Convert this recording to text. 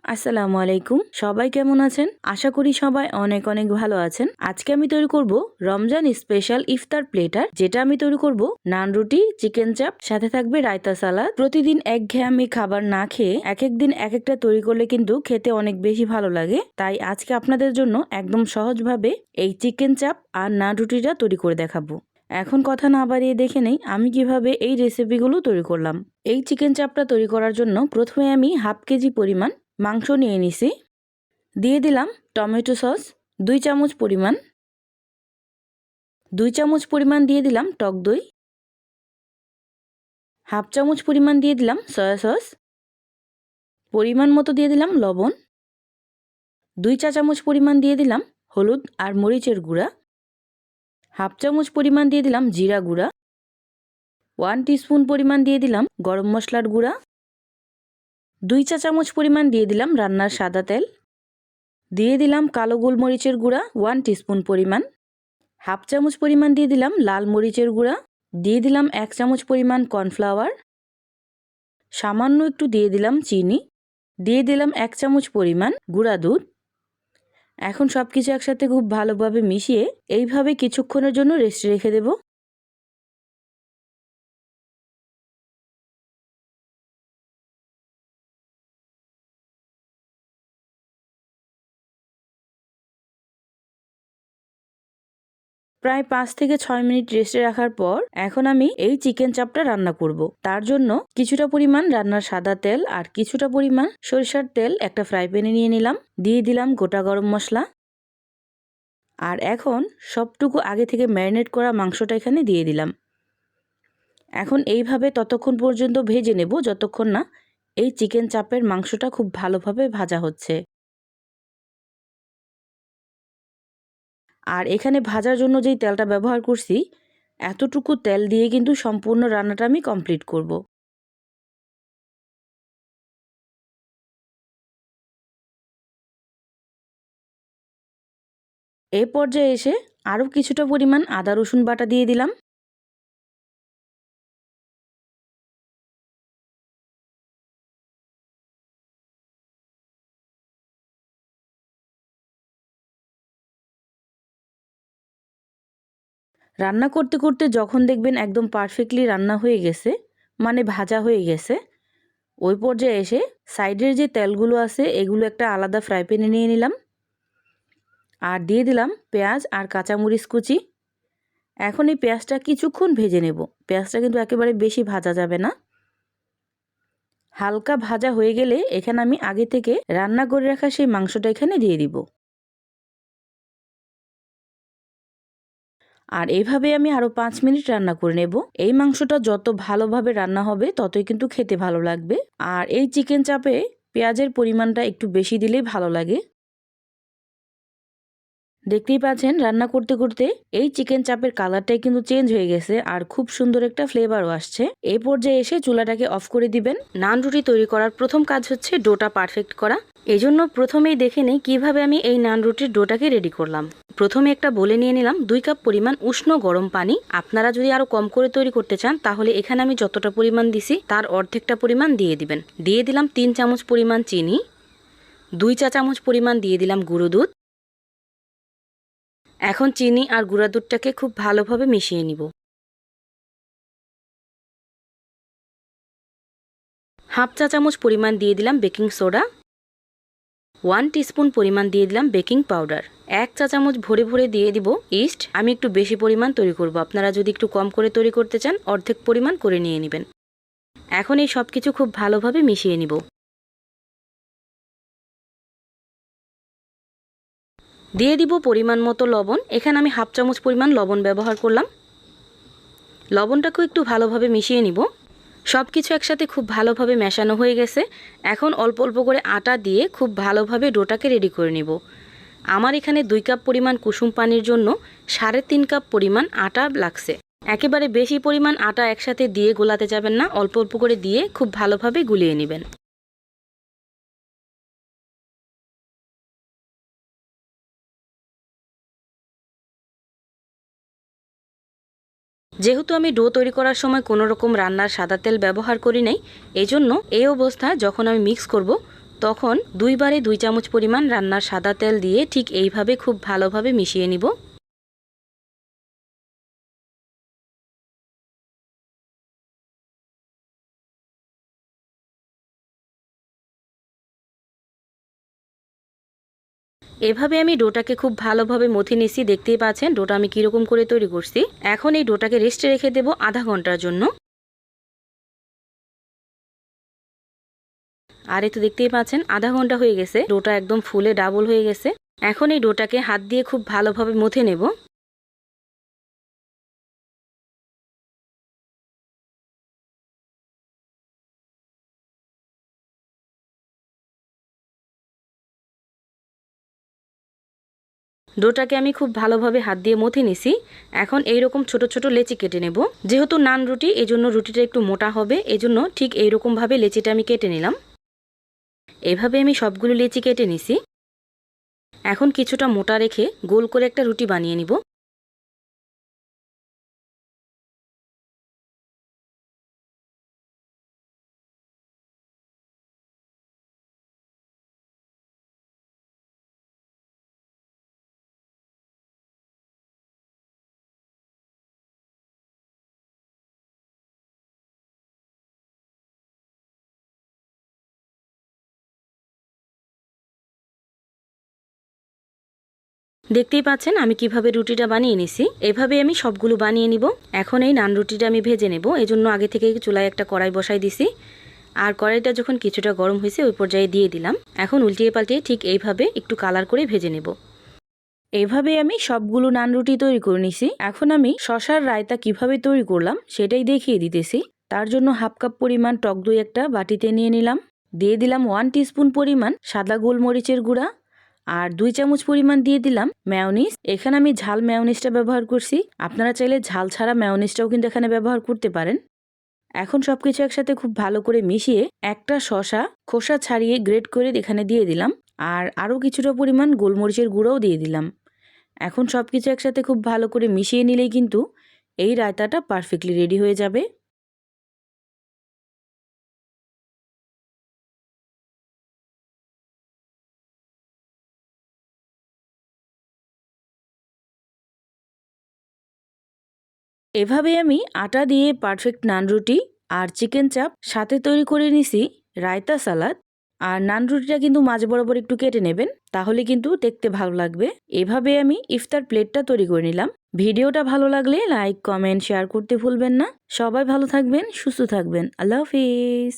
আসসালামু আলাইকুম। সবাই কেমন আছেন? আশা করি সবাই অনেক অনেক ভালো আছেন। আজকে আমি তৈরি করব রমজান স্পেশাল ইফতার প্লেটার, যেটা আমি তৈরি করব নান রুটি, চিকেন চাপ, সাথে থাকবে রায়তা সালাদ। প্রতিদিন একঘেয়েমি খাবার না খেয়ে এক এক দিন এক একটা তৈরি করলে কিন্তু খেতে অনেক বেশি ভালো লাগে। তাই আজকে আপনাদের জন্য একদম সহজভাবে এই চিকেন চাপ আর নান রুটিটা তৈরি করে দেখাবো। এখন কথা না বাড়িয়ে দেখে নেই আমি কিভাবে এই রেসিপিগুলো তৈরি করলাম। এই চিকেন চাপটা তৈরি করার জন্য প্রথমে আমি হাফ কেজি পরিমাণ মাংস নিয়ে নিছি। দিয়ে দিলাম টমেটো সস 2 চামচ পরিমাণ, 2 চামচ পরিমাণ দিয়ে দিলাম টক দই, হাফ চামচ পরিমাণ দিয়ে দিলাম সয়া সস, পরিমাণ মতো দিয়ে দিলাম লবণ, 2 চা চামচ পরিমাণ দিয়ে দিলাম হলুদ আর মরিচের গুঁড়া, হাফ চামচ পরিমাণ দিয়ে দিলাম জিরা গুঁড়া, 1 টিস্পুন পরিমাণ দিয়ে দিলাম গরম মশলার গুঁড়া, 2 চা চামচ পরিমাণ দিয়ে দিলাম রান্নার সাদা তেল, দিয়ে দিলাম কালো গোলমরিচের গুঁড়া 1 টিস্পুন পরিমাণ, হাফ চামচ পরিমাণ দিয়ে দিলাম লাল মরিচের গুঁড়া, দিয়ে দিলাম 1 চামচ পরিমাণ কর্নফ্লাওয়ার, সামান্য একটু দিয়ে দিলাম চিনি, দিয়ে দিলাম 1 চামচ পরিমাণ গুঁড়া দুধ। এখন সব কিছু একসাথে খুব ভালোভাবে মিশিয়ে এইভাবে কিছুক্ষণের জন্য রেস্টে রেখে দেব। প্রায় 5 থেকে 6 মিনিট রেস্টে রাখার পর এখন আমি এই চিকেন চাপটা রান্না করব। তার জন্য কিছুটা পরিমাণ রান্নার সাদা তেল আর কিছুটা পরিমাণ সরিষার তেল একটা ফ্রাই প্যানে নিয়ে নিলাম। দিয়ে দিলাম গোটা গরম মশলা। আর এখন সবটুকু আগে থেকে ম্যারিনেট করা মাংসটা এখানে দিয়ে দিলাম। এখন এইভাবে ততক্ষণ পর্যন্ত ভেজে নেব যতক্ষণ না এই চিকেন চাপের মাংসটা খুব ভালোভাবে ভাজা হচ্ছে। আর এখানে ভাজার জন্য যেই তেলটা ব্যবহার করছি, এতটুকু তেল দিয়ে কিন্তু সম্পূর্ণ রান্নাটা আমি কমপ্লিট করব। এই পর্যায়ে এসে আরও কিছুটা পরিমাণ আদা রসুন বাটা দিয়ে দিলাম। রান্না করতে করতে যখন দেখবেন একদম পারফেক্টলি রান্না হয়ে গেছে, মানে ভাজা হয়ে গেছে, ওই পর্যায়ে এসে সাইডের যে তেলগুলো আছে এগুলো একটা আলাদা ফ্রাই প্যানে নিয়ে নিলাম। আর দিয়ে দিলাম পেঁয়াজ আর কাঁচামরিচ কুচি। এখন এই পেঁয়াজটা কিছুক্ষণ ভেজে নেব। পেঁয়াজটা কিন্তু একেবারে বেশি ভাজা যাবে না। হালকা ভাজা হয়ে গেলে এখানে আমি আগে থেকে রান্না করে রাখা সেই মাংসটা এখানে দিয়ে দিব। আর এইভাবে আমি আরও 5 মিনিট রান্না করে নেব। এই মাংসটা যত ভালোভাবে রান্না হবে ততই কিন্তু খেতে ভালো লাগবে। আর এই চিকেন চাপে পেঁয়াজের পরিমাণটা একটু বেশি দিলেই ভালো লাগে। দেখতেই পাচ্ছেন রান্না করতে করতে এই চিকেন চাপের কালারটাই কিন্তু চেঞ্জ হয়ে গেছে আর খুব সুন্দর একটা ফ্লেভারও আসছে। এই পর্যায়ে এসে চুলাটাকে অফ করে দিবেন। নান রুটি তৈরি করার প্রথম কাজ হচ্ছে ডোটা পারফেক্ট করা। এজন্য প্রথমেই দেখে নেই কিভাবে আমি এই নান রুটির ডোটাকে রেডি করলাম। প্রথমে একটা বলে নিয়ে নিলাম 2 কাপ পরিমাণ উষ্ণ গরম পানি। আপনারা যদি আরো কম করে তৈরি করতে চান তাহলে এখানে আমি যতটা পরিমাণ দিছি তার অর্ধেকটা পরিমাণ দিয়ে দিবেন। দিয়ে দিলাম 3 চামচ পরিমাণ চিনি, 2 চা চামচ পরিমাণ দিয়ে দিলাম গুঁড়ো দুধ। এখন চিনি আর গুঁড়া দুধটাকে খুব ভালোভাবে মিশিয়ে নিব। হাফ চা চামচ পরিমাণ দিয়ে দিলাম বেকিং সোডা, 1 টিস্পুন পরিমাণ দিয়ে দিলাম বেকিং পাউডার, 1 চা চামচ ভরে ভরে দিয়ে দিব ইস্ট। আমি একটু বেশি পরিমাণ তৈরি করব, আপনারা যদি একটু কম করে তৈরি করতে চান অর্ধেক পরিমাণ করে নিয়ে নেবেন। এখন এই সব কিছু খুব ভালোভাবে মিশিয়ে নিব। দিয়ে দিব পরিমাণ মতো লবণ। এখানে আমি হাফ চামচ পরিমাণ লবণ ব্যবহার করলাম। লবণটাকেও একটু ভালোভাবে মিশিয়ে নিব। সব কিছু একসাথে খুব ভালোভাবে মেশানো হয়ে গেছে। এখন অল্প অল্প করে আটা দিয়ে খুব ভালোভাবে ডোটাকে রেডি করে নিব। আমার এখানে 2 কাপ পরিমাণ কুসুম পানির জন্য 3.5 কাপ পরিমাণ আটা লাগছে। একেবারে বেশি পরিমাণ আটা একসাথে দিয়ে গোলাতে যাবেন না, অল্প অল্প করে দিয়ে খুব ভালোভাবে গুলিয়ে নেবেন। যেহেতু আমি ডো তৈরি করার সময় কোনো রকম রান্নার সাদা তেল ব্যবহার করি নাই, এই জন্য এই অবস্থায় যখন আমি মিক্স করব তখন 2 বারে 2 চামচ পরিমাণ রান্নার সাদা তেল দিয়ে ঠিক এইভাবে খুব ভালোভাবে মিশিয়ে নিব। এভাবে আমি ডোটাকে খুব ভালোভাবে মথে নিছি, দেখতেই পাচ্ছেন ডোটা আমি কীরকম করে তৈরি করছি। এখন এই ডোটাকে রেস্টে রেখে দেব আধা ঘন্টার জন্য। আর এই তো দেখতেই পাচ্ছেন আধা ঘন্টা হয়ে গেছে, ডোটা একদম ফুলে ডাবল হয়ে গেছে। এখন এই ডোটাকে হাত দিয়ে খুব ভালোভাবে মথে নেব। ডোটাকে আমি খুব ভালোভাবে হাত দিয়ে মথে নিছি। এখন এইরকম ছোট ছোট লেচি কেটে নেব। যেহেতু নান রুটি, এজন্য রুটিটা একটু মোটা হবে, এজন্য ঠিক এইরকমভাবে লেচিটা আমি কেটে নিলাম। এভাবে আমি সবগুলো লেচি কেটে নিছি। এখন কিছুটা মোটা রেখে গোল করে একটা রুটি বানিয়ে নিব। দেখতেই পাচ্ছেন আমি কিভাবে রুটিটা বানিয়ে নিছি। এভাবে আমি সবগুলো বানিয়ে নিব। এখন এই নান রুটিটা আমি ভেজে নেব, এজন্য আগে থেকে চুলায় একটা কড়াই বসাই দিছি। আর কড়াইটা যখন কিছুটা গরম হয়েছে ওই পর্যায়ে দিয়ে দিলাম। এখন উল্টিয়ে পাল্টিয়ে ঠিক এইভাবে একটু কালার করে ভেজে নেব। এইভাবে আমি সবগুলো নান রুটি তৈরি করে নিছি। এখন আমি শসার রায়তা কিভাবে তৈরি করলাম সেটাই দেখিয়ে দিতেছি। তার জন্য হাফ কাপ পরিমাণ টক দই একটা বাটিতে নিয়ে নিলাম। দিয়ে দিলাম 1 টিস্পুন পরিমাণ সাদা গোলমরিচের গুঁড়া আর 2 চামচ পরিমাণ দিয়ে দিলাম মেয়োনিজ। এখানে আমি ঝাল মেয়োনিজটা ব্যবহার করছি, আপনারা চাইলে ঝাল ছাড়া মেয়োনিজটাও কিন্তু এখানে ব্যবহার করতে পারেন। এখন সবকিছু একসাথে খুব ভালো করে মিশিয়ে একটা শসা খোসা ছাড়িয়ে গ্রেট করে এখানে দিয়ে দিলাম। আর আরও কিছুটা পরিমাণ গোলমরিচের গুঁড়োও দিয়ে দিলাম। এখন সবকিছু একসাথে খুব ভালো করে মিশিয়ে নিলেই কিন্তু এই রায়তাটা পারফেক্টলি রেডি হয়ে যাবে। এভাবে আমি আটা দিয়ে পারফেক্ট নান রুটি আর চিকেন চাপ সাথে তৈরি করে নিছি রায়তা সালাদ। আর নান রুটিটা কিন্তু মাঝ বরাবর একটু কেটে নেবেন, তাহলে কিন্তু দেখতে ভালো লাগবে। এভাবে আমি ইফতার প্লেটটা তৈরি করে নিলাম। ভিডিওটা ভালো লাগলে লাইক কমেন্ট শেয়ার করতে ভুলবেন না। সবাই ভালো থাকবেন, সুস্থ থাকবেন। আল্লাহ হাফিজ।